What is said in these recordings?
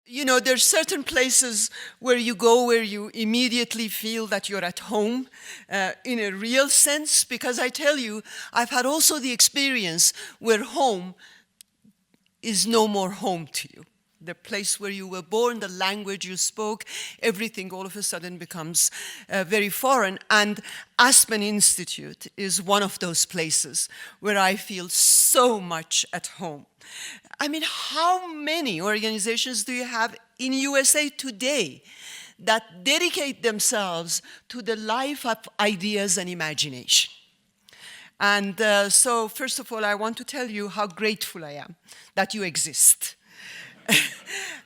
you know, there's certain places where you go where you immediately feel that you're at home in a real sense, because I tell you, I've had also the experience where home is no more home to you. The place where you were born, the language you spoke, everything all of a sudden becomes very foreign. And Aspen Institute is one of those places where I feel so much at home. I mean, how many organizations do you have in USA today that dedicate themselves to the life of ideas and imagination? And so, first of all, I want to tell you how grateful I am that you exist.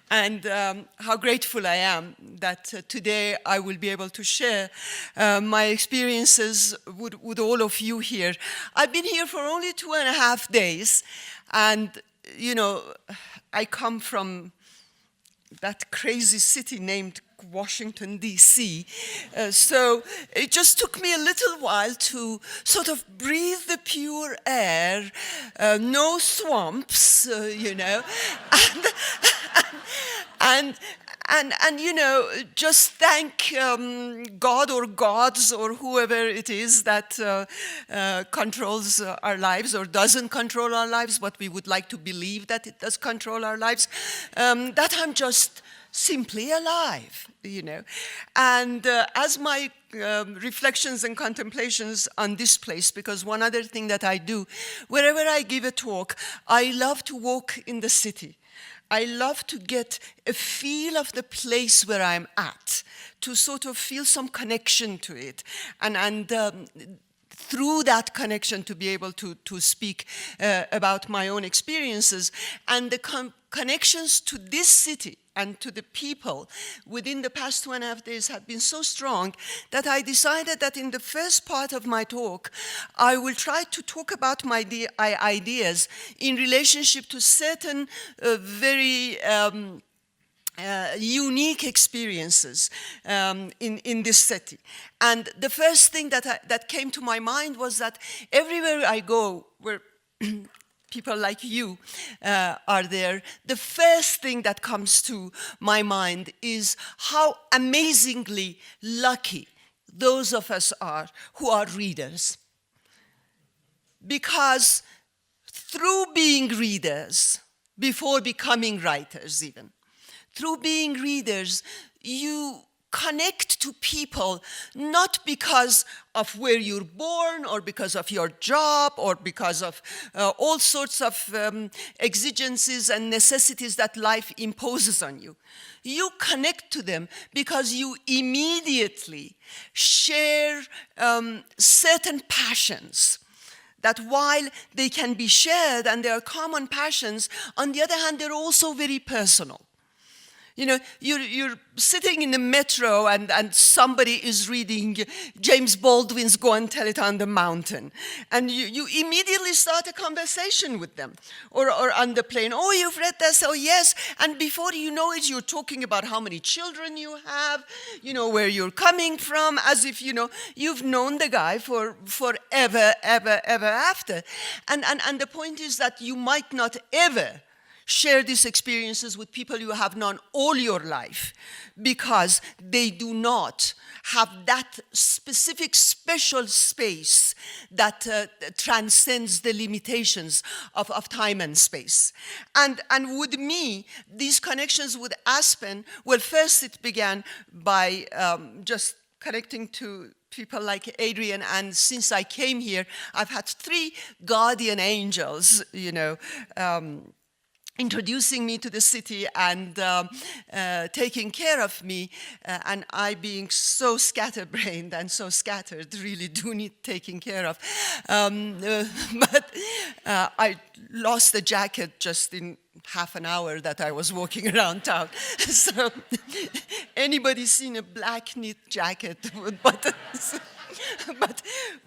And how grateful I am that today I will be able to share my experiences with all of you here. I've been here for only 2.5 days, and you know, I come from that crazy city named Washington, D.C. So it just took me a little while to sort of breathe the pure air, no swamps, you know, and you know, just thank God or gods or whoever it is that controls our lives or doesn't control our lives, but we would like to believe that it does control our lives, that I'm just simply alive, you know. And as my reflections and contemplations on this place, because one other thing that I do, wherever I give a talk, I love to walk in the city. I love to get a feel of the place where I'm at, to sort of feel some connection to it, and through that connection to be able to speak about my own experiences. And the connections to this city and to the people within the past 2.5 days have been so strong that I decided that in the first part of my talk, I will try to talk about my ideas in relationship to certain very unique experiences in this city. And the first thing that came to my mind was that everywhere I go where people like you are there, the first thing that comes to my mind is how amazingly lucky those of us are who are readers. Because through being readers, before becoming writers even, through being readers, you connect to people not because of where you're born or because of your job or because of all sorts of exigencies and necessities that life imposes on you. You connect to them because you immediately share certain passions that while they can be shared and they are common passions, on the other hand, they're also very personal. You know, you're sitting in the metro and somebody is reading James Baldwin's Go and Tell It on the Mountain. And you immediately start a conversation with them. Or on the plane, oh, you've read this, oh yes. And before you know it, you're talking about how many children you have, you know, where you're coming from, as if, you know, you've known the guy for forever, ever after. And the point is that you might not ever share these experiences with people you have known all your life because they do not have that specific special space that transcends the limitations of time and space. And with me, these connections with Aspen, well, first it began by just connecting to people like Adrian, and since I came here, I've had 3 guardian angels, you know, introducing me to the city and taking care of me, and I being so scatterbrained and so scattered really do need taking care of. But I lost the jacket just in half an hour that I was walking around town. So anybody seen a black knit jacket with buttons?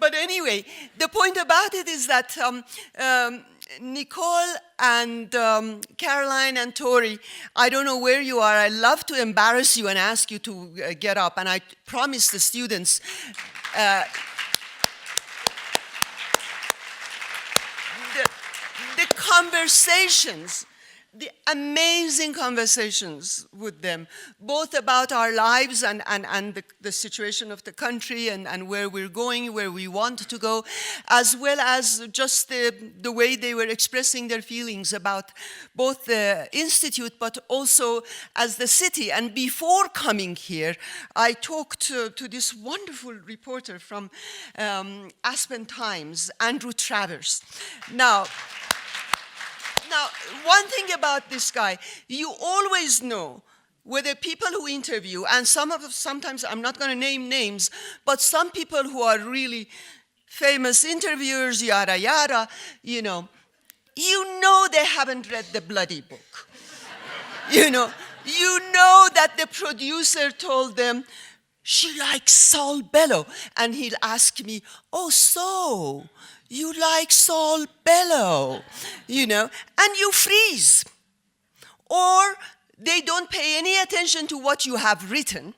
But anyway, the point about it is that Nicole and Caroline and Tori, I don't know where you are. I love to embarrass you and ask you to get up. And I promise the students the conversations the amazing conversations with them, both about our lives and the situation of the country and where we're going, where we want to go, as well as just the way they were expressing their feelings about both the institute, but also as the city. And before coming here, I talked to this wonderful reporter from Aspen Times, Andrew Travers. Now, one thing about this guy, you always know whether people who interview, and sometimes I'm not going to name names, but some people who are really famous interviewers, yada yada, you know they haven't read the bloody book. you know that the producer told them, she likes Saul Bellow. And he'll ask me, oh, so you like Saul Bellow, and you freeze. Or they don't pay any attention to what you have written.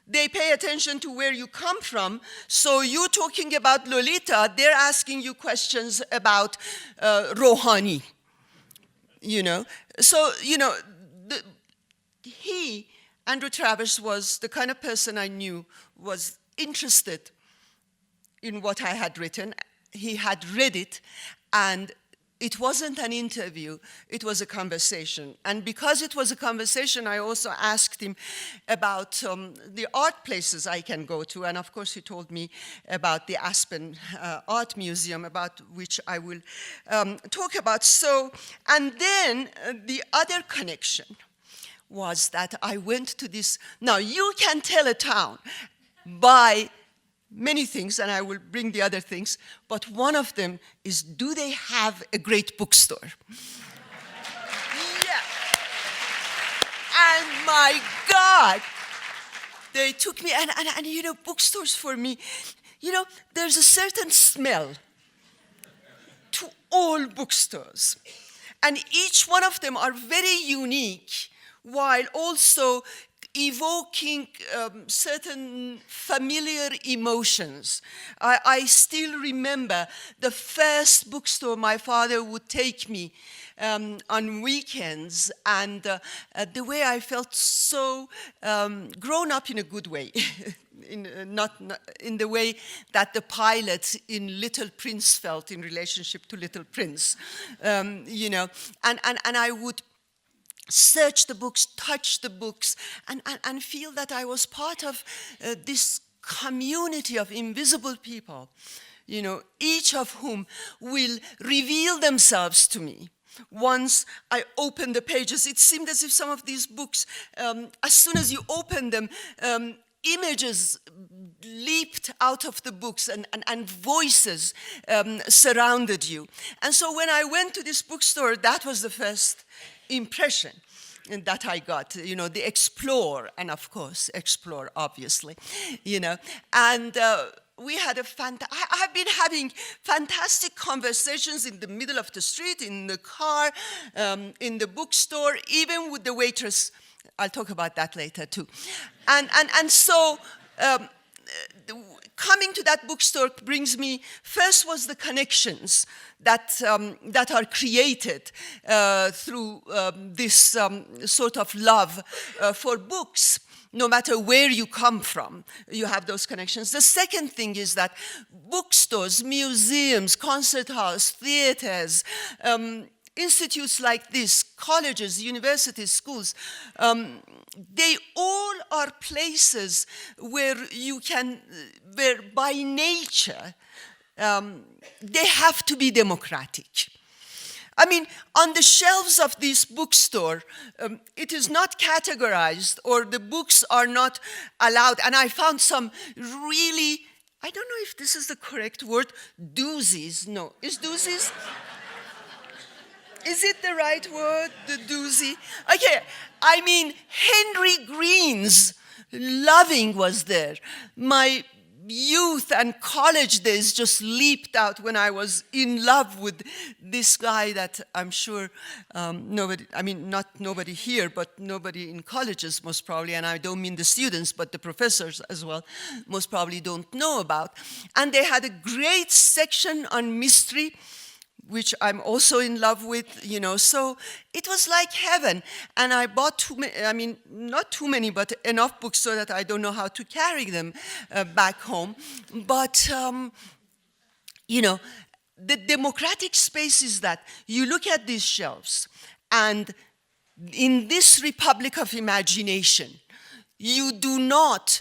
They pay attention to where you come from. So you talking about Lolita, they're asking you questions about Rouhani, So, Andrew Travers was the kind of person I knew was interested in what I had written. He had read it, and it wasn't an interview, it was a conversation. And because it was a conversation, I also asked him about the art places I can go to. And of course, he told me about the Aspen Art Museum, about which I will talk about. So, and then the other connection was that I went to this. Now, you can tell a town by many things, and I will bring the other things, but one of them is, do they have a great bookstore? Yeah. And my God, they took me, and bookstores for me, there's a certain smell to all bookstores. And each one of them are very unique, while also evoking certain familiar emotions. I still remember the first bookstore my father would take me on weekends, and the way I felt so grown up in a good way, not in the way that the pilot in Little Prince felt in relationship to Little Prince, and I would search the books, touch the books, and feel that I was part of this community of invisible people, each of whom will reveal themselves to me. Once I opened the pages, it seemed as if some of these books, as soon as you open them, images leaped out of the books and voices surrounded you. And so when I went to this bookstore, that was the first impression that I got, the explore, and of course, explore, obviously, and we had I've been having fantastic conversations in the middle of the street, in the car, in the bookstore, even with the waitress. I'll talk about that later too. And so coming to that bookstore brings me, first was the connections that are created through this sort of love for books. No matter where you come from, you have those connections. The second thing is that bookstores, museums, concert halls, theaters, institutes like this, colleges, universities, schools, they all are places where where by nature, they have to be democratic. I mean, on the shelves of this bookstore, it is not categorized, or the books are not allowed. And I found some really, I don't know if this is the correct word, doozies. No, is doozies? Is it the right word, the doozy? Okay, I mean, Henry Green's Loving was there. My youth and college days just leaped out when I was in love with this guy that I'm sure not nobody here, but nobody in colleges most probably, and I don't mean the students, but the professors as well, most probably don't know about. And they had a great section on mystery. which I'm also in love with, so it was like heaven. And I bought not too many, but enough books so that I don't know how to carry them back home. But, the democratic space is that you look at these shelves, and in this republic of imagination, you do not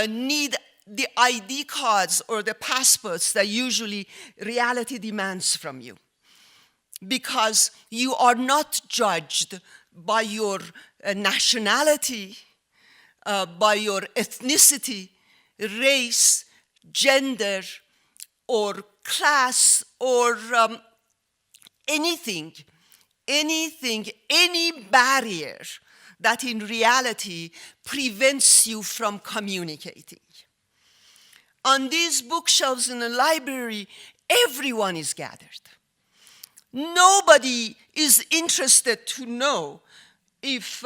need the ID cards or the passports that usually reality demands from you, because you are not judged by your nationality, by your ethnicity, race, gender, or class, or anything, any barrier that in reality prevents you from communicating. On these bookshelves in the library, everyone is gathered. Nobody is interested to know if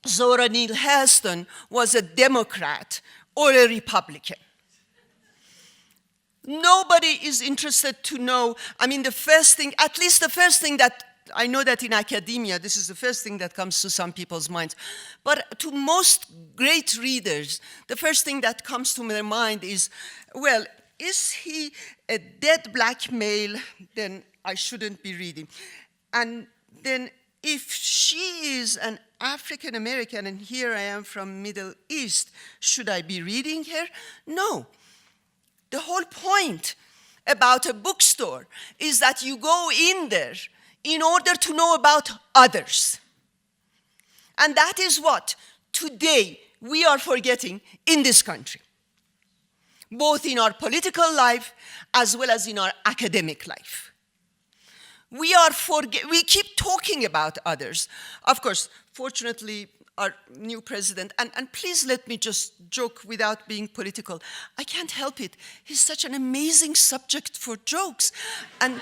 Zora Neale Hurston was a Democrat or a Republican. Nobody is interested to know, the first thing that, I know that in academia, this is the first thing that comes to some people's minds, but to most great readers, the first thing that comes to their mind is, well, is he a dead black male? Then I shouldn't be reading. And then if she is an African American and here I am from Middle East, should I be reading her? No. The whole point about a bookstore is that you go in there in order to know about others. And that is what today we are forgetting in this country, both in our political life as well as in our academic life. We keep talking about others. Of course, fortunately, our new president, and please let me just joke without being political. I can't help it. He's such an amazing subject for jokes. And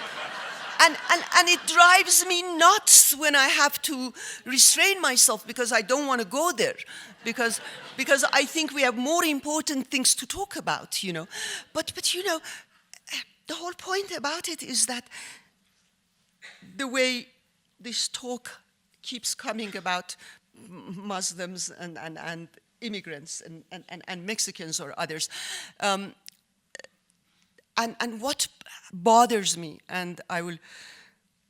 it drives me nuts when I have to restrain myself because I don't want to go there. Because I think we have more important things to talk about, But the whole point about it is that the way this talk keeps coming about Muslims and immigrants and Mexicans or others. And what bothers me, and I will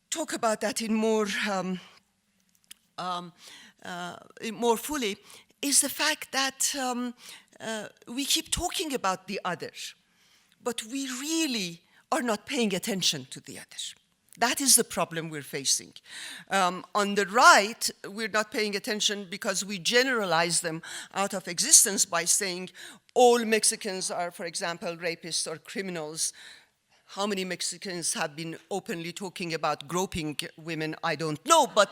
talk about that in more fully, is the fact that we keep talking about the other, but we really are not paying attention to the other. That is the problem we're facing. On the right, we're not paying attention because we generalize them out of existence by saying all Mexicans are, for example, rapists or criminals. How many Mexicans have been openly talking about groping women? I don't know, but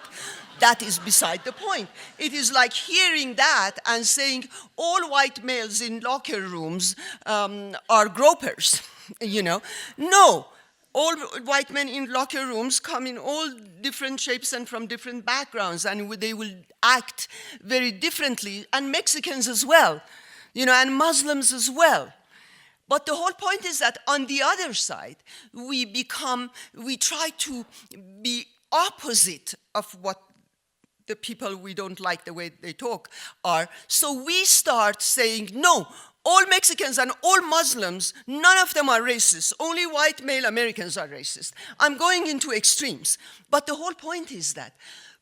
that is beside the point. It is like hearing that and saying all white males in locker rooms are gropers, No. All white men in locker rooms come in all different shapes and from different backgrounds, and they will act very differently, and Mexicans as well, and Muslims as well. But the whole point is that on the other side, we try to be opposite of what the people we don't like the way they talk are. So we start saying, no, all Mexicans and all Muslims, none of them are racist. Only white male Americans are racist. I'm going into extremes. But the whole point is that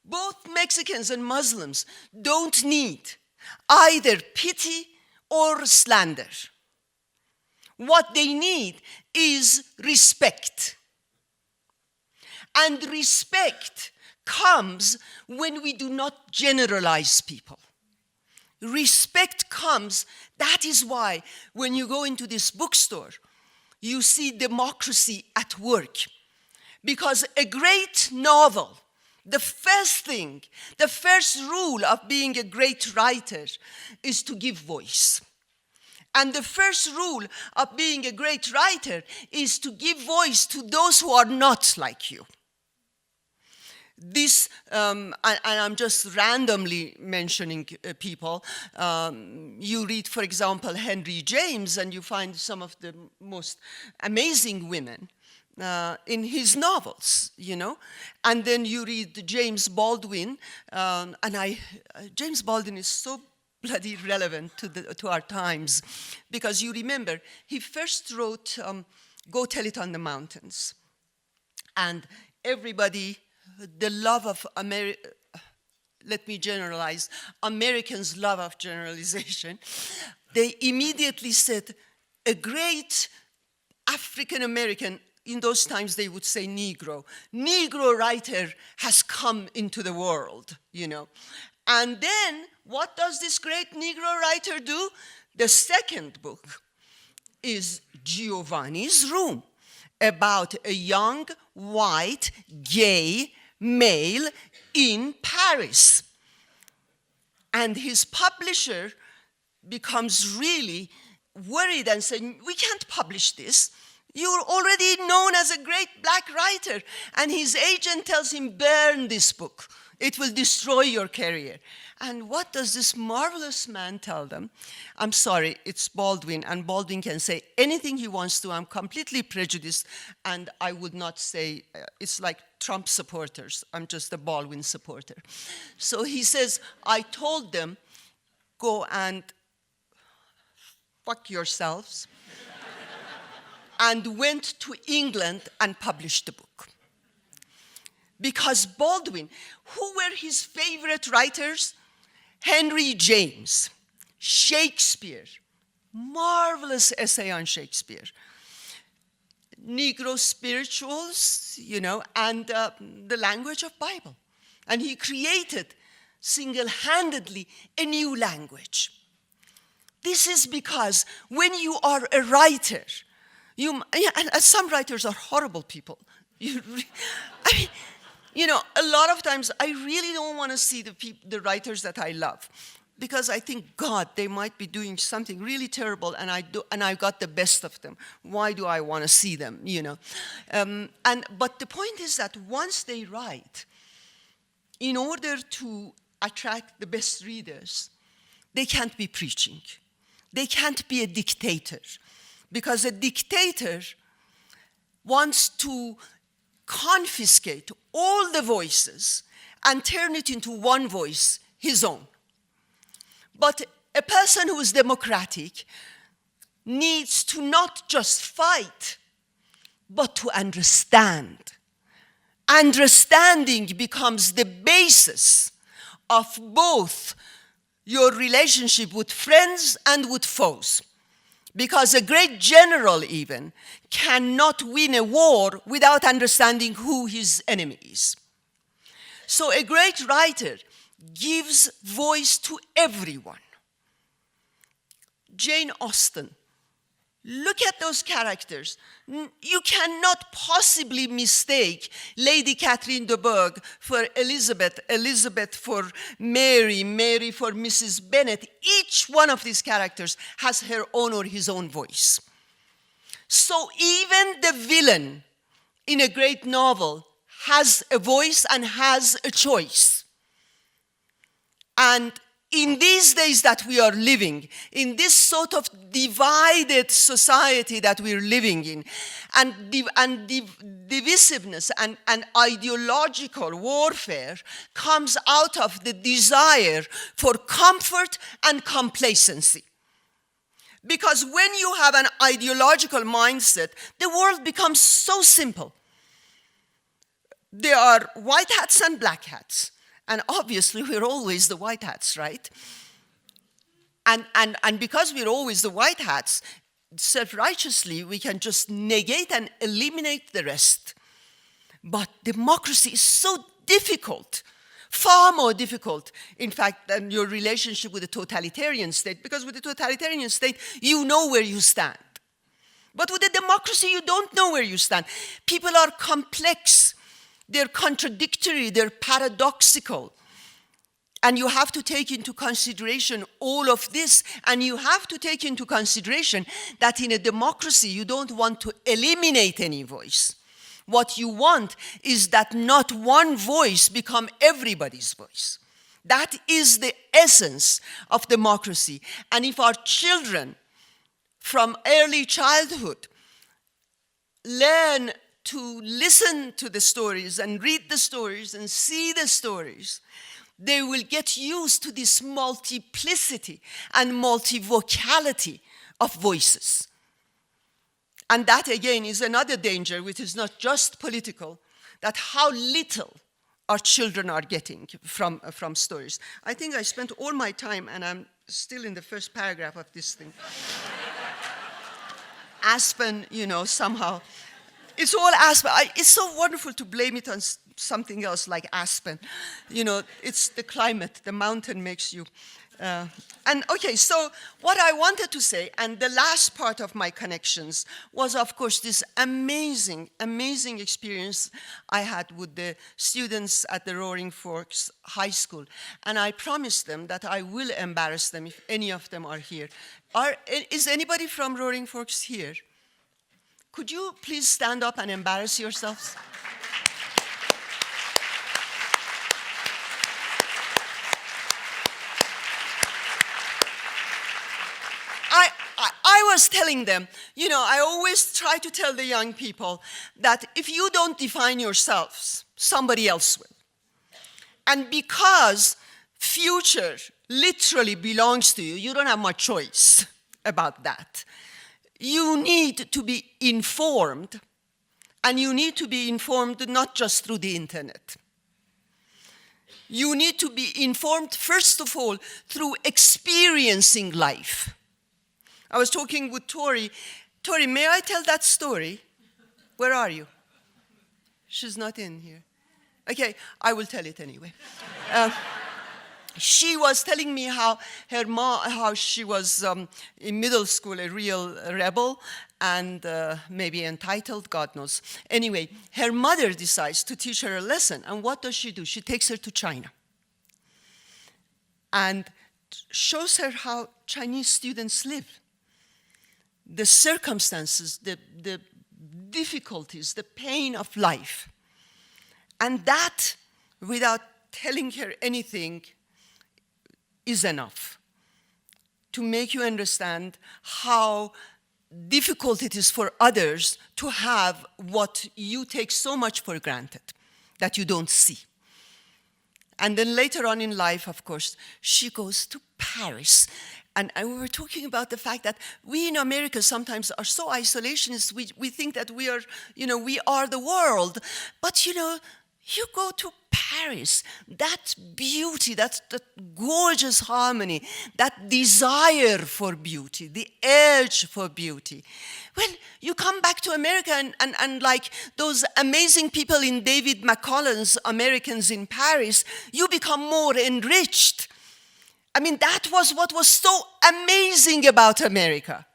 both Mexicans and Muslims don't need either pity or slander. What they need is respect. And respect comes when we do not generalize people. Respect comes, that is why when you go into this bookstore, you see democracy at work. Because a great novel, the first rule of being a great writer is to give voice. And the first rule of being a great writer is to give voice to those who are not like you. This, and I'm just randomly mentioning people. You read, for example, Henry James, and you find some of the most amazing women in his novels, you know. And then you read James Baldwin, James Baldwin is so bloody relevant to our times, because you remember, he first wrote Go Tell It on the Mountains. And everybody, the love of let me generalize, Americans' love of generalization, they immediately said, a great African-American, in those times they would say Negro writer has come into the world, you know. And then, what does this great Negro writer do? The second book is Giovanni's Room, about a young, white, gay male in Paris. And his publisher becomes really worried and saying, we can't publish this. You're already known as a great black writer. And his agent tells him, burn this book. It will destroy your career. And what does this marvelous man tell them? I'm sorry, it's Baldwin, and Baldwin can say anything he wants to. I'm completely prejudiced, and I would not say, it's like Trump supporters. I'm just a Baldwin supporter. So he says, I told them, go and fuck yourselves, and went to England and published the book. Because Baldwin, who were his favorite writers? Henry James, Shakespeare, marvelous essay on Shakespeare, Negro spirituals, you know, and the language of Bible. And he created single-handedly a new language. This is because when you are a writer, and some writers are horrible people. You know, a lot of times I really don't want to see the writers that I love, because I think, God, they might be doing something really terrible, and I got the best of them. Why do I want to see them? You know, but the point is that once they write, in order to attract the best readers, they can't be preaching. They can't be a dictator, because a dictator wants to confiscate all the voices and turn it into one voice, his own. But a person who is democratic needs to not just fight, but to understand. Understanding becomes the basis of both your relationship with friends and with foes. Because a great general even cannot win a war without understanding who his enemy is. So a great writer gives voice to everyone. Jane Austen, look at those characters. You cannot possibly mistake Lady Catherine de Bourgh for Elizabeth, Elizabeth for Mary, Mary for Mrs. Bennet. Each one of these characters has her own or his own voice. So even the villain in a great novel has a voice and has a choice. And in these days that we are living, in this sort of divided society that we're living in, and divisiveness and ideological warfare comes out of the desire for comfort and complacency. Because when you have an ideological mindset, the world becomes so simple. There are white hats and black hats. And obviously, we're always the white hats, right? And because we're always the white hats, self-righteously, we can just negate and eliminate the rest. But democracy is so difficult, far more difficult, in fact, than your relationship with a totalitarian state, because with a totalitarian state, you know where you stand. But with a democracy, you don't know where you stand. People are complex. They're contradictory, they're paradoxical. And you have to take into consideration all of this, and you have to take into consideration that in a democracy, you don't want to eliminate any voice. What you want is that not one voice become everybody's voice. That is the essence of democracy. And if our children from early childhood learn to listen to the stories and read the stories and see the stories, they will get used to this multiplicity and multivocality of voices. And that, again, is another danger, which is not just political, that how little our children are getting from stories. I think I spent all my time, and I'm still in the first paragraph of this thing. Aspen, somehow. It's all Aspen. It's so wonderful to blame it on something else like Aspen. It's the climate, the mountain makes you. So what I wanted to say, and the last part of my connections, was, of course, this amazing, amazing experience I had with the students at the Roaring Forks High School. And I promised them that I will embarrass them if any of them are here. Is anybody from Roaring Forks here? Could you please stand up and embarrass yourselves? I was telling them, I always try to tell the young people that if you don't define yourselves, somebody else will. And because future literally belongs to you, you don't have much choice about that. You need to be informed, and you need to be informed not just through the internet. You need to be informed, first of all, through experiencing life. I was talking with Tori. Tori, may I tell that story? Where are you? She's not in here. Okay, I will tell it anyway. She was telling me how how she was in middle school a real rebel and maybe entitled, God knows. Anyway, her mother decides to teach her a lesson. And what does she do? She takes her to China and shows her how Chinese students live. The circumstances, the difficulties, the pain of life. And that, without telling her anything, is enough to make you understand how difficult it is for others to have what you take so much for granted that you don't see. And then later on in life, of course, she goes to Paris. And we were talking about the fact that we in America sometimes are so isolationist. We think that we are the world. But, you go to Paris, that beauty, that gorgeous harmony, that desire for beauty, the urge for beauty. Well, you come back to America and like those amazing people in David McCullough's Americans in Paris, you become more enriched. I mean, that was what was so amazing about America.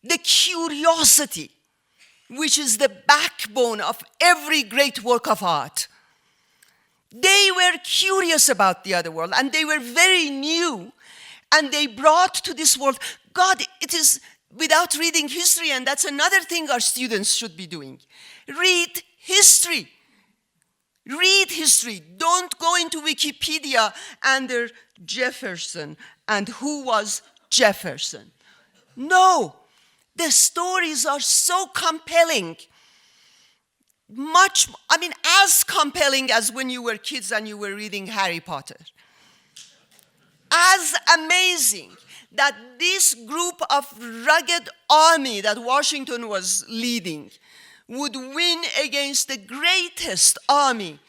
The curiosity, which is the backbone of every great work of art. They were curious about the other world, and they were very new, and they brought to this world, God, it is without reading history, and that's another thing our students should be doing. Read history. Read history. Don't go into Wikipedia under Jefferson and who was Jefferson. No, the stories are so compelling. As compelling as when you were kids and you were reading Harry Potter. As amazing that this group of rugged army that Washington was leading would win against the greatest army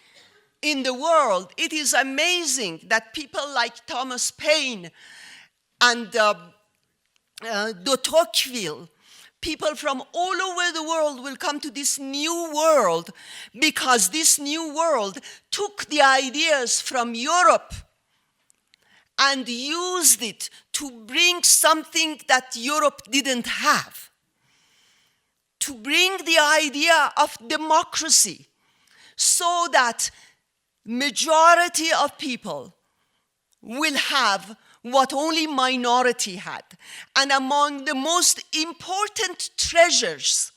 in the world. It is amazing that people like Thomas Paine and de Tocqueville, people from all over the world will come to this new world because this new world took the ideas from Europe and used it to bring something that Europe didn't have. To bring the idea of democracy so that majority of people will have what only minority had. And among the most important treasures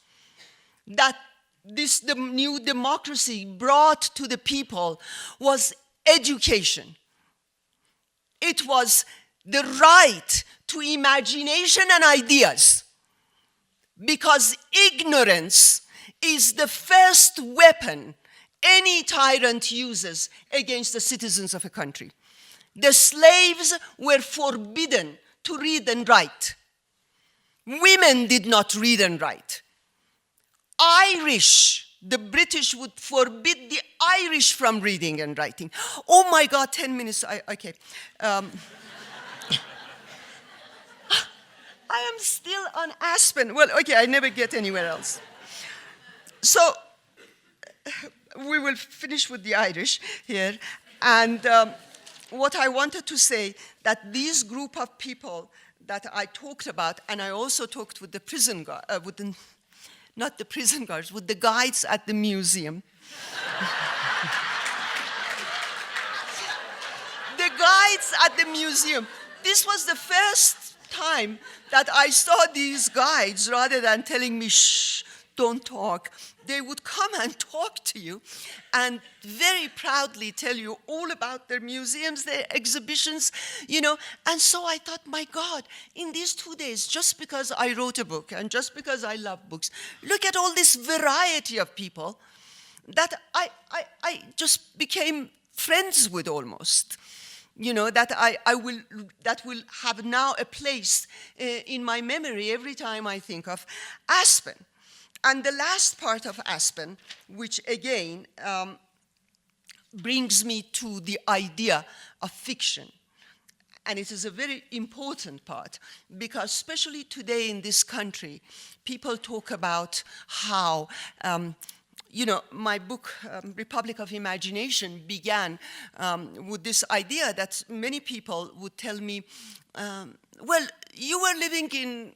that the new democracy brought to the people was education. It was the right to imagination and ideas. Because ignorance is the first weapon any tyrant uses against the citizens of a country. The slaves were forbidden to read and write. Women did not read and write. The British would forbid the Irish from reading and writing. Oh my God, 10 minutes, okay. I am still on Aspen. Well, okay, I never get anywhere else. So we will finish with the Irish here. And what I wanted to say, that this group of people that I talked about, and I also talked with the prison guard, not the prison guards, with the guides at the museum. The guides at the museum. This was the first time that I saw these guides, rather than telling me, shh, don't talk, they would come and talk to you and very proudly tell you all about their museums, their exhibitions, you know. And so I thought, my God, in these 2 days, just because I wrote a book and just because I love books, look at all this variety of people that I just became friends with almost. You know, that that will have now a place in my memory every time I think of Aspen. And the last part of Aspen, which again brings me to the idea of fiction. And it is a very important part, because especially today in this country, people talk about how, you know, my book, Republic of Imagination, began with this idea that many people would tell me, well, you were living in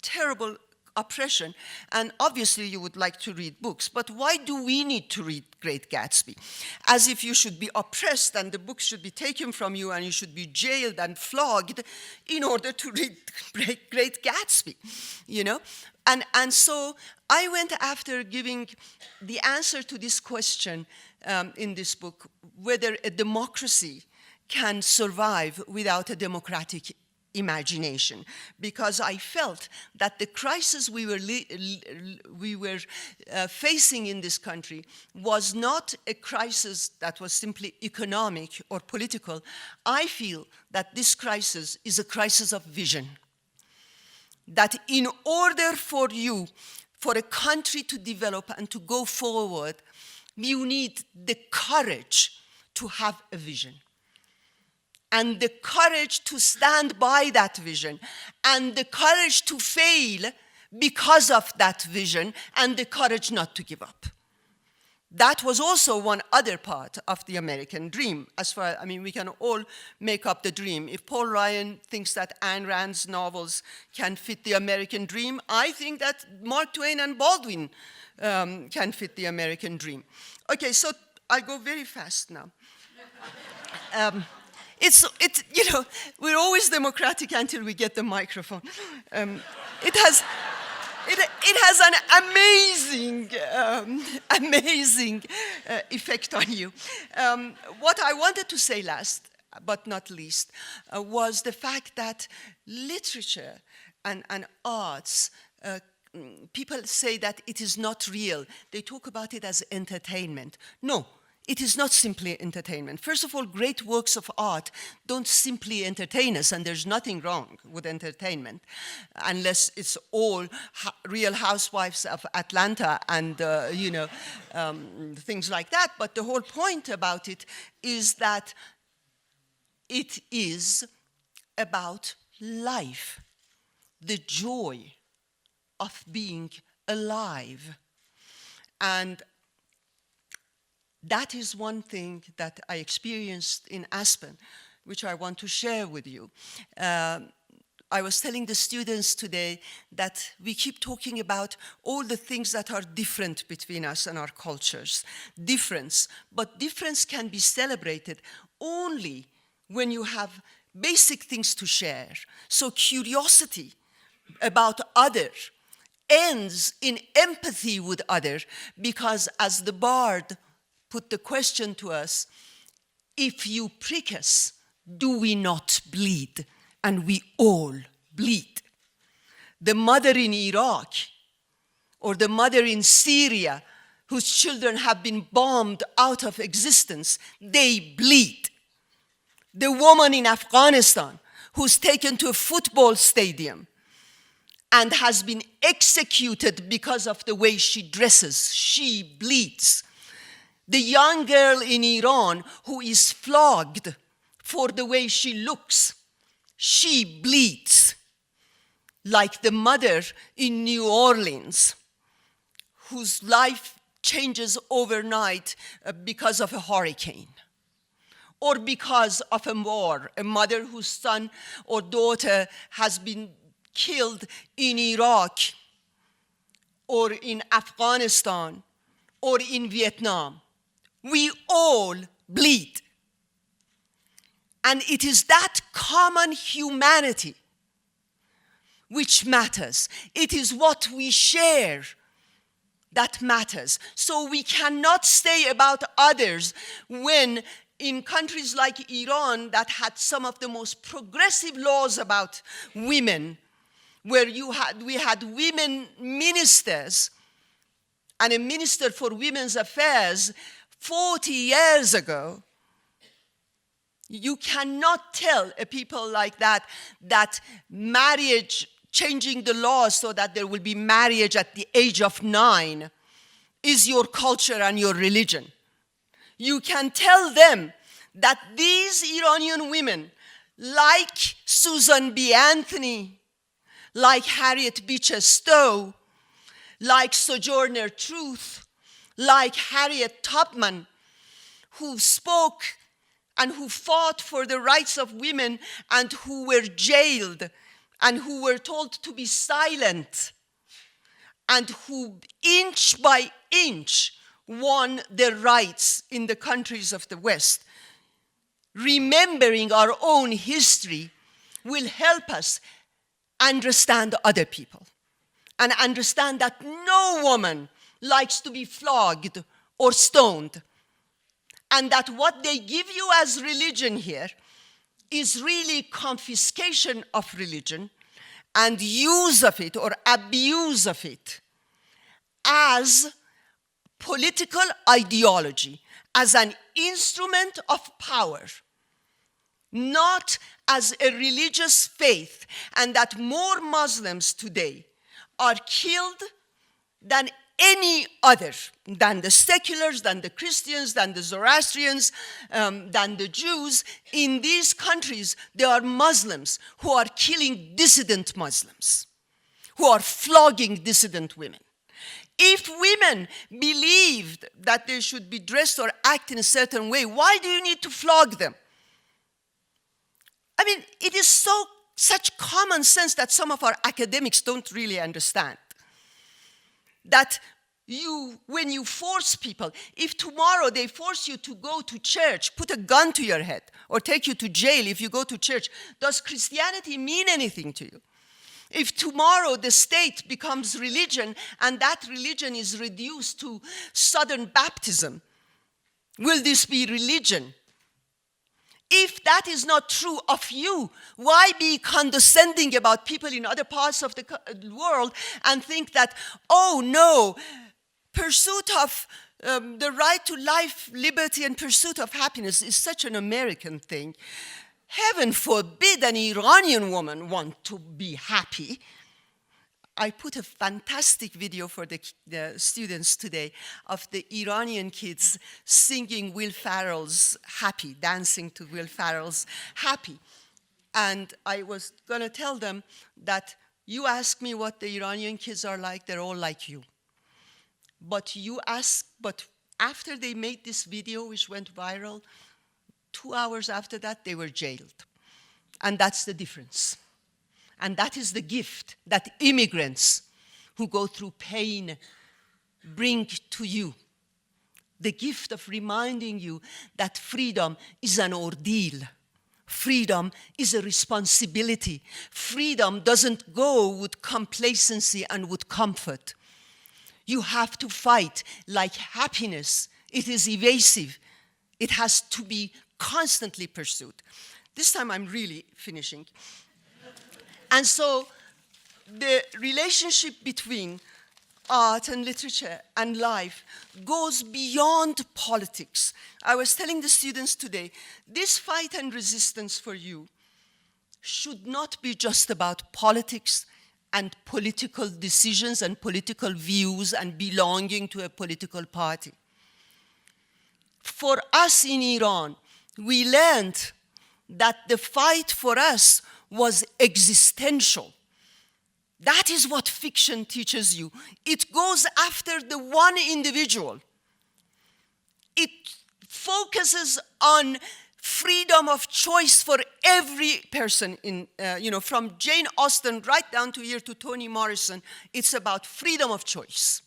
terrible oppression, and obviously you would like to read books, but why do we need to read Great Gatsby? As if you should be oppressed and the books should be taken from you and you should be jailed and flogged in order to read Great Gatsby, you know? And so I went after giving the answer to this question in this book, whether a democracy can survive without a democratic imagination, because I felt that the crisis we were facing in this country was not a crisis that was simply economic or political. I feel that this crisis is a crisis of vision. That in order for a country to develop and to go forward, you need the courage to have a vision, and the courage to stand by that vision, and the courage to fail because of that vision, and the courage not to give up. That was also one other part of the American dream. I mean, we can all make up the dream. If Paul Ryan thinks that Ayn Rand's novels can fit the American dream, I think that Mark Twain and Baldwin can fit the American dream. Okay, so I'll go very fast now. You know, we're always democratic until we get the microphone. It has an amazing effect on you. What I wanted to say last, but not least, was the fact that literature and arts, people say that it is not real. They talk about it as entertainment. No. It is not simply entertainment. First of all, great works of art don't simply entertain us, and there's nothing wrong with entertainment, unless it's all Real Housewives of Atlanta and, you know, things like that. But the whole point about it is that it is about life, the joy of being alive. And that is one thing that I experienced in Aspen, which I want to share with you. I was telling the students today that we keep talking about all the things that are different between us and our cultures. Difference, but difference can be celebrated only when you have basic things to share. So curiosity about other ends in empathy with other, because as the bard put the question to us, if you prick us, do we not bleed? And we all bleed. The mother in Iraq or the mother in Syria whose children have been bombed out of existence, they bleed. The woman in Afghanistan who's taken to a football stadium and has been executed because of the way she dresses, she bleeds. The young girl in Iran who is flogged for the way she looks, she bleeds. Like the mother in New Orleans whose life changes overnight because of a hurricane, or because of a war, a mother whose son or daughter has been killed in Iraq, or in Afghanistan, or in Vietnam. We all bleed. And it is that common humanity which matters. It is what we share that matters. So we cannot say about others when in countries like Iran that had some of the most progressive laws about women, where we had women ministers and a minister for women's affairs 40 years ago, you cannot tell a people like that that marriage, changing the laws so that there will be marriage at the age of 9 is your culture and your religion. You can tell them that these Iranian women, like Susan B. Anthony, like Harriet Beecher Stowe, like Sojourner Truth, like Harriet Tubman, who spoke and who fought for the rights of women and who were jailed and who were told to be silent, and who inch by inch won their rights in the countries of the West. Remembering our own history will help us understand other people and understand that no woman likes to be flogged or stoned, and that what they give you as religion here is really confiscation of religion and use of it or abuse of it as political ideology, as an instrument of power, not as a religious faith, and that more Muslims today are killed than any other, than the seculars, than the Christians, than the Zoroastrians, than the Jews. In these countries, there are Muslims who are killing dissident Muslims, who are flogging dissident women. If women believed that they should be dressed or act in a certain way, why do you need to flog them? I mean, it is such common sense that some of our academics don't really understand. That when you force people, if tomorrow they force you to go to church, put a gun to your head, or take you to jail if you go to church, does Christianity mean anything to you? If tomorrow the state becomes religion and that religion is reduced to Southern Baptism, will this be religion? If that is not true of you, why be condescending about people in other parts of the world and think that, oh no, pursuit of the right to life, liberty, and pursuit of happiness is such an American thing. Heaven forbid an Iranian woman want to be happy. I put a fantastic video for the students today of the Iranian kids singing Will Ferrell's Happy, dancing to Will Ferrell's Happy. And I was going to tell them that you ask me what the Iranian kids are like, they're all like you. But after they made this video, which went viral, 2 hours after that, they were jailed. And that's the difference. And that is the gift that immigrants who go through pain bring to you. The gift of reminding you that freedom is an ordeal. Freedom is a responsibility. Freedom doesn't go with complacency and with comfort. You have to fight. Like happiness, it is evasive. It has to be constantly pursued. This time I'm really finishing. And so the relationship between art and literature and life goes beyond politics. I was telling the students today, this fight and resistance for you should not be just about politics and political decisions and political views and belonging to a political party. For us in Iran, we learned that the fight for us was existential. That is what fiction teaches you. It goes after the one individual. It focuses on freedom of choice for every person, from Jane Austen right down to here to Toni Morrison. It's about freedom of choice.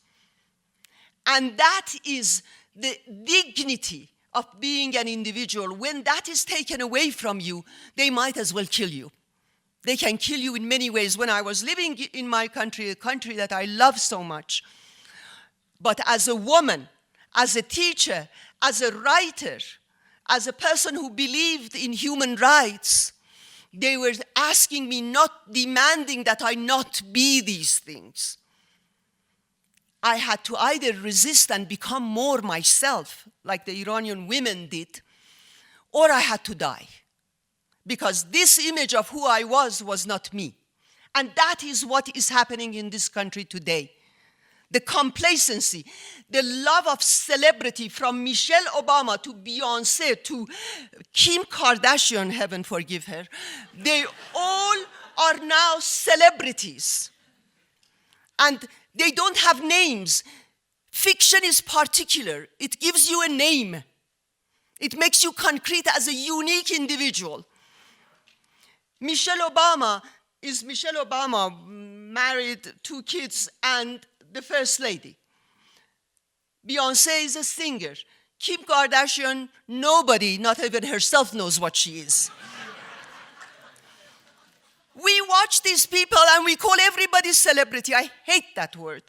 And that is the dignity of being an individual. When that is taken away from you, they might as well kill you. They can kill you in many ways. When I was living in my country, a country that I love so much, but as a woman, as a teacher, as a writer, as a person who believed in human rights, they were asking me, not demanding that I not be these things. I had to either resist and become more myself, like the Iranian women did, or I had to die. Because this image of who I was not me. And that is what is happening in this country today. The complacency, the love of celebrity, from Michelle Obama to Beyonce to Kim Kardashian, heaven forgive her, they all are now celebrities. And they don't have names. Fiction is particular. It gives you a name. It makes you concrete as a unique individual. Michelle Obama, married 2 kids and the first lady. Beyonce is a singer. Kim Kardashian, nobody, not even herself, knows what she is. We watch these people and we call everybody celebrity. I hate that word.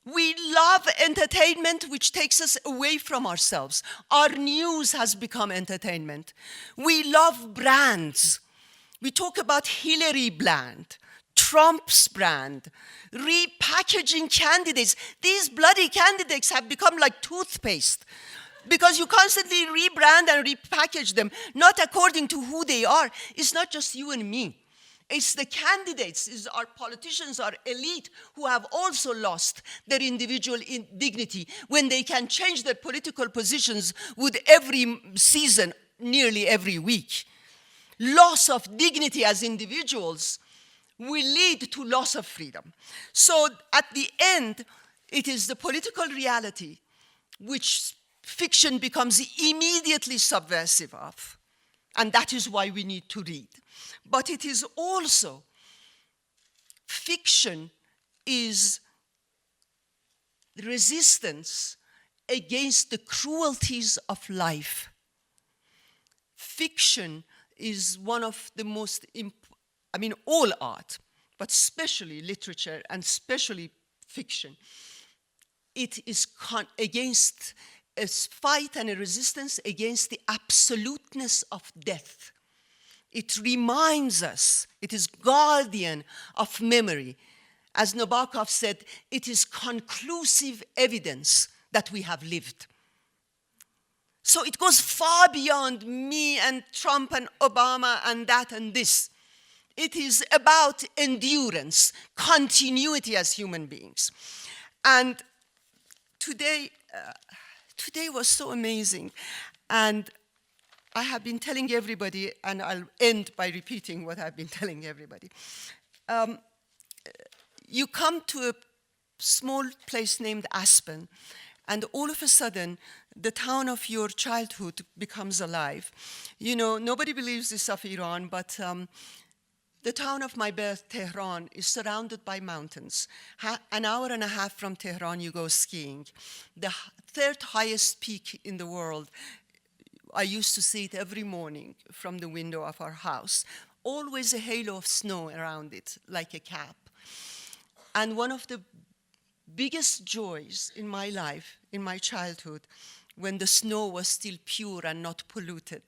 We love entertainment, which takes us away from ourselves. Our news has become entertainment. We love brands. We talk about Hillary brand, Trump's brand, repackaging candidates. These bloody candidates have become like toothpaste because you constantly rebrand and repackage them, not according to who they are. It's not just you and me. It's the candidates, it's our politicians, our elite, who have also lost their individual dignity when they can change their political positions with every season, nearly every week. Loss of dignity as individuals will lead to loss of freedom. So at the end, it is the political reality which fiction becomes immediately subversive of. And that is why we need to read. But it is also, fiction is resistance against the cruelties of life. Fiction is one of the most, all art, but especially literature and especially fiction. It is against a fight and a resistance against the absoluteness of death. It reminds us, it is guardian of memory. As Nabokov said, it is conclusive evidence that we have lived. So it goes far beyond me and Trump and Obama and that and this. It is about endurance, continuity as human beings. And today was so amazing. And I have been telling everybody, and I'll end by repeating what I've been telling everybody. You come to a small place named Aspen, and all of a sudden, the town of your childhood becomes alive. You know, nobody believes this of Iran, but the town of my birth, Tehran, is surrounded by mountains. An hour and a half from Tehran, you go skiing. The third highest peak in the world, I used to see it every morning from the window of our house. Always a halo of snow around it, like a cap. And one of the biggest joys in my life, in my childhood, when the snow was still pure and not polluted,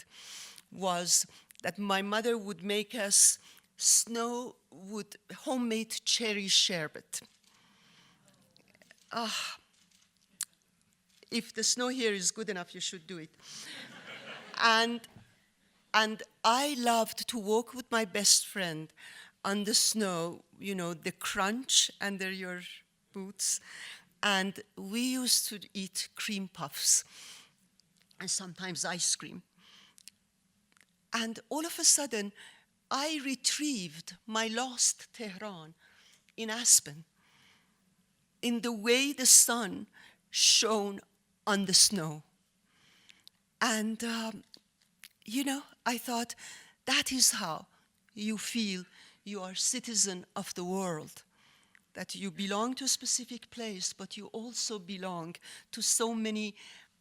was that my mother would make us snow with homemade cherry sherbet. if the snow here is good enough, you should do it. And I loved to walk with my best friend on the snow, you know, the crunch under your boots. And we used to eat cream puffs and sometimes ice cream. And all of a sudden, I retrieved my lost Tehran in Aspen, in the way the sun shone on the snow. And, you know, I thought, that is how you feel you are citizen of the world, that you belong to a specific place, but you also belong to so many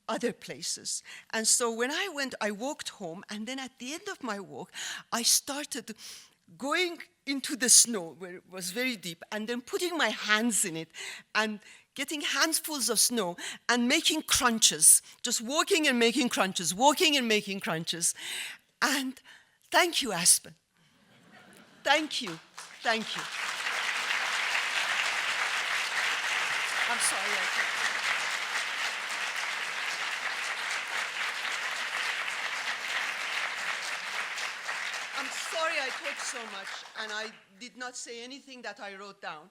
other places. And so when I went, I walked home, and then at the end of my walk, I started going into the snow where it was very deep, and then putting my hands in it and getting handfuls of snow and making crunches, just walking and making crunches, walking and making crunches. And thank you, Aspen. Thank you. Thank you. I'm sorry. I'm sorry I talked so much, and I did not say anything that I wrote down.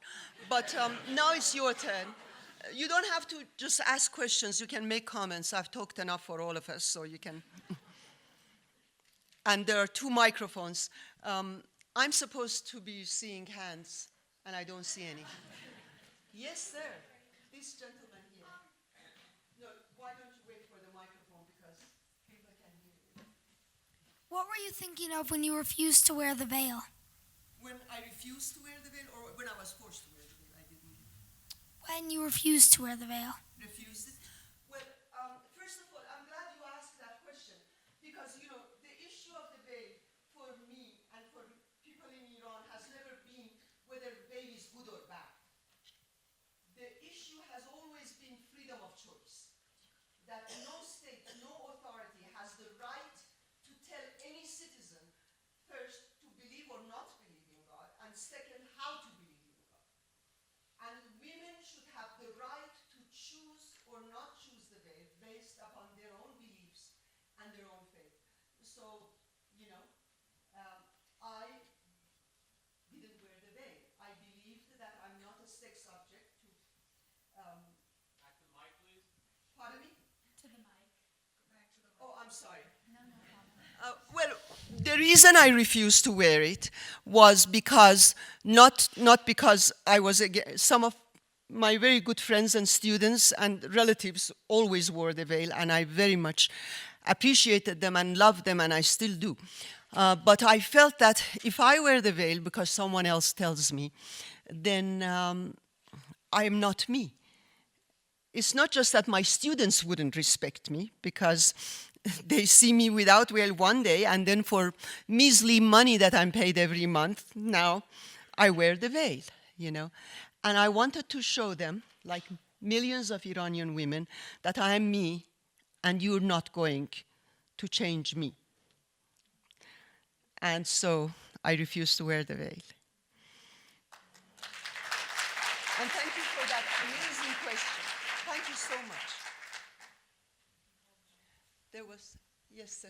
But now it's your turn. You don't have to just ask questions. You can make comments. I've talked enough for all of us, so you can. And there are 2 microphones. I'm supposed to be seeing hands, and I don't see any. Yes, sir. This gentleman here. No, why don't you wait for the microphone, because people can hear you. What were you thinking of when you refused to wear the veil? When I refused to wear the veil, or when I was forced to wear the veil? I didn't When you refused to wear the veil. refuse it. Well, first of all, I'm glad you asked that question, because, you know, the issue of the veil for me and for people in Iran has never been whether veil is good or bad. The issue has always been freedom of choice. That no state, no authority has the right to tell any citizen, first, to believe or not believe in God, and second, how to believe in God. And women should have the right to choose or not choose the veil based upon their own beliefs and their own faith. So, you know, I didn't wear the veil. I believed that I'm not a sex object to. Back to the mic, please. Pardon me? To the mic. Back to the mic. Oh, I'm sorry. No problem. Well, the reason I refused to wear it was because, not because I was some of my very good friends and students and relatives always wore the veil, and I very much appreciated them and loved them, and I still do. But I felt that if I wear the veil because someone else tells me, then I am not me. It's not just that my students wouldn't respect me, because they see me without veil one day, and then for measly money that I'm paid every month, now I wear the veil, you know. And I wanted to show them, like millions of Iranian women, that I am me, and you're not going to change me. And so I refused to wear the veil. And thank you for that amazing question. Thank you so much. There was, yes, sir.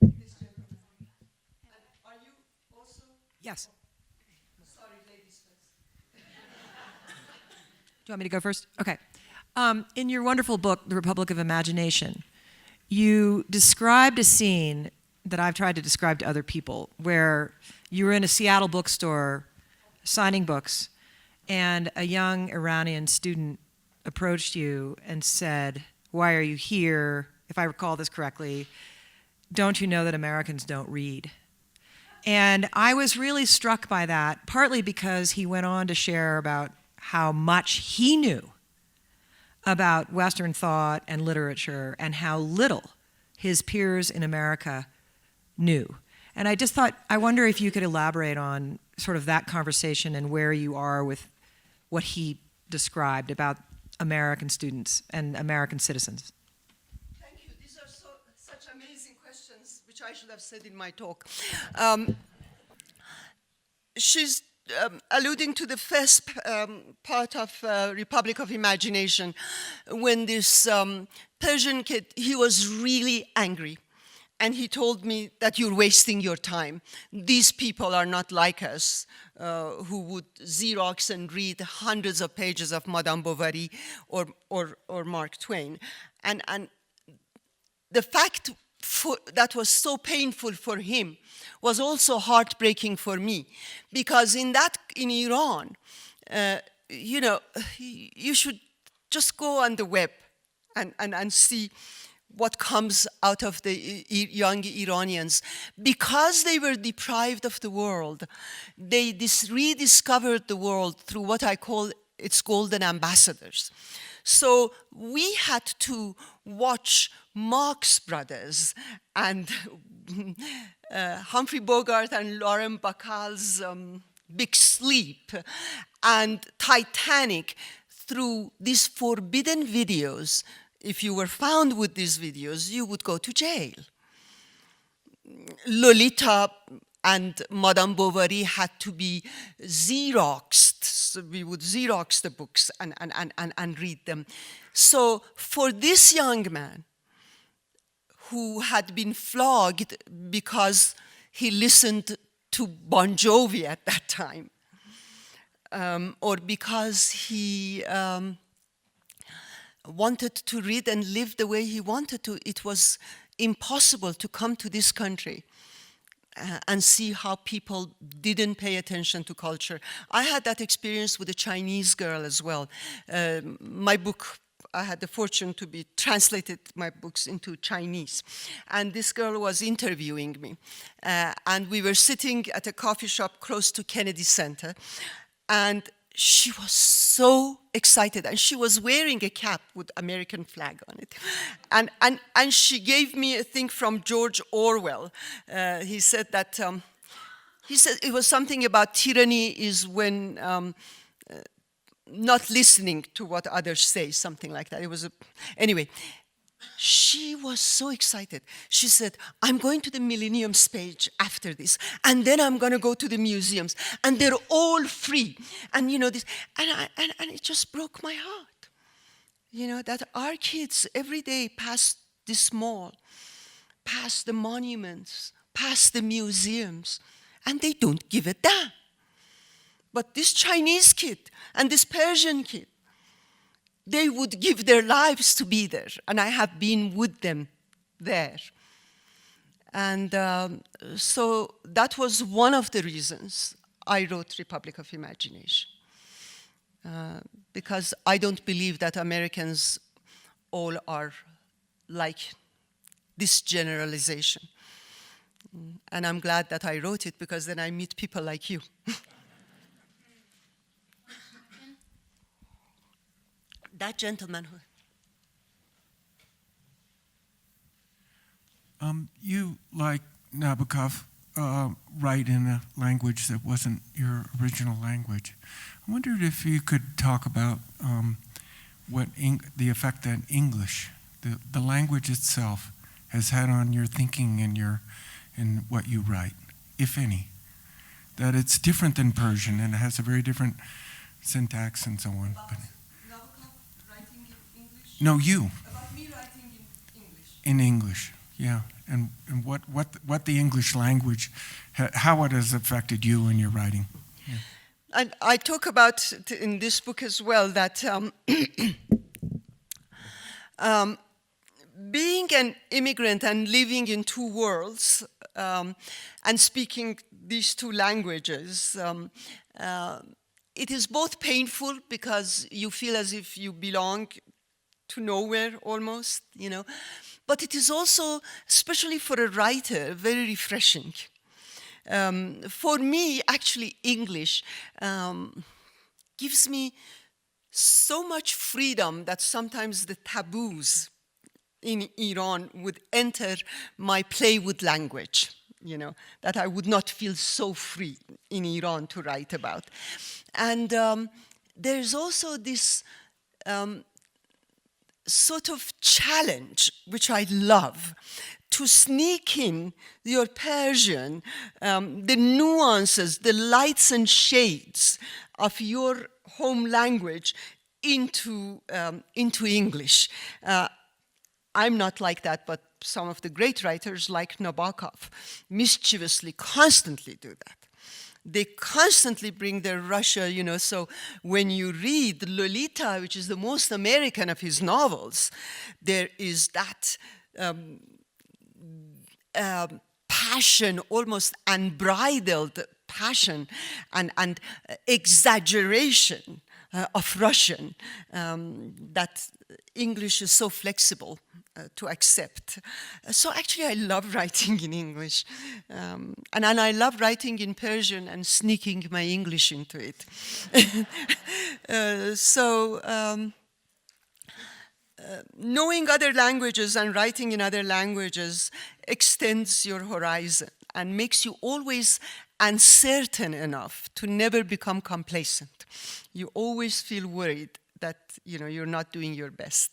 This gentleman. And are you also? Yes. Sorry, ladies first. Do you want me to go first? Okay. In your wonderful book, The Republic of Imagination, you described a scene that I've tried to describe to other people, where you were in a Seattle bookstore signing books, and a young Iranian student approached you and said, "Why are you here?" If I recall this correctly, "Don't you know that Americans don't read?" And I was really struck by that, partly because he went on to share about how much he knew about Western thought and literature, and how little his peers in America knew. And I just thought, I wonder if you could elaborate on sort of that conversation and where you are with what he described about American students and American citizens. Thank you. These are such amazing questions, which I should have said in my talk. She's alluding to the first part of Republic of Imagination, when this Persian kid, he was really angry. And he told me that you're wasting your time. These people are not like us, who would Xerox and read hundreds of pages of Madame Bovary or Mark Twain. And the fact that was so painful for him was also heartbreaking for me, because in Iran, you should just go on the web and see what comes out of the young Iranians. Because they were deprived of the world, they rediscovered the world through what I call its golden ambassadors. So we had to watch Marx Brothers and Humphrey Bogart and Lauren Bacall's Big Sleep and Titanic through these forbidden videos. If you were found with these videos, you would go to jail. Lolita and Madame Bovary had to be Xeroxed. So we would Xerox the books and read them. So for this young man, who had been flogged because he listened to Bon Jovi at that time, or because he wanted to read and live the way he wanted to, it was impossible to come to this country and see how people didn't pay attention to culture. I had that experience with a Chinese girl as well. My book, I had the fortune to be translated my books into Chinese. And this girl was interviewing me. And we were sitting at a coffee shop close to Kennedy Center. And she was so excited. And she was wearing a cap with American flag on it. And she gave me a thing from George Orwell. He said that, he said it was something about tyranny is when not listening to what others say, something like that. It was anyway, she was so excited. She said, I'm going to the Millennium Stage after this, and then I'm going to go to the museums, and they're all free. And this, and it just broke my heart. That our kids every day pass this mall, pass the monuments, pass the museums, and they don't give a damn. But this Chinese kid and this Persian kid, they would give their lives to be there. And I have been with them there. And so that was one of the reasons I wrote Republic of Imagination. Because I don't believe that Americans all are like this generalization. And I'm glad that I wrote it, because then I meet people like you. That gentleman who... You, like Nabokov, write in a language that wasn't your original language. I wondered if you could talk about the effect that English, the language itself, has had on your thinking and what you write, if any. That it's different than Persian and it has a very different syntax and so on. But writing in English? no, you. About me writing in English. In English, yeah. And what the English language, how it has affected you in your writing. Yeah. And I talk about in this book as well that being an immigrant and living in two worlds and speaking these two languages, it is both painful because you feel as if you belong to nowhere almost, but it is also, especially for a writer, very refreshing. For me, actually, English gives me so much freedom that sometimes the taboos in Iran would enter my play with language, that I would not feel so free in Iran to write about. And there's also this sort of challenge, which I love, to sneak in your Persian, the nuances, the lights and shades of your home language into English. I'm not like that, but some of the great writers like Nabokov mischievously constantly do that. They constantly bring their Russia, so when you read Lolita, which is the most American of his novels, there is that passion, almost unbridled passion and exaggeration of Russian that English is so flexible to accept. So actually I love writing in English. And I love writing in Persian and sneaking my English into it. Knowing other languages and writing in other languages extends your horizon and makes you always uncertain enough to never become complacent. You always feel worried that you're not doing your best.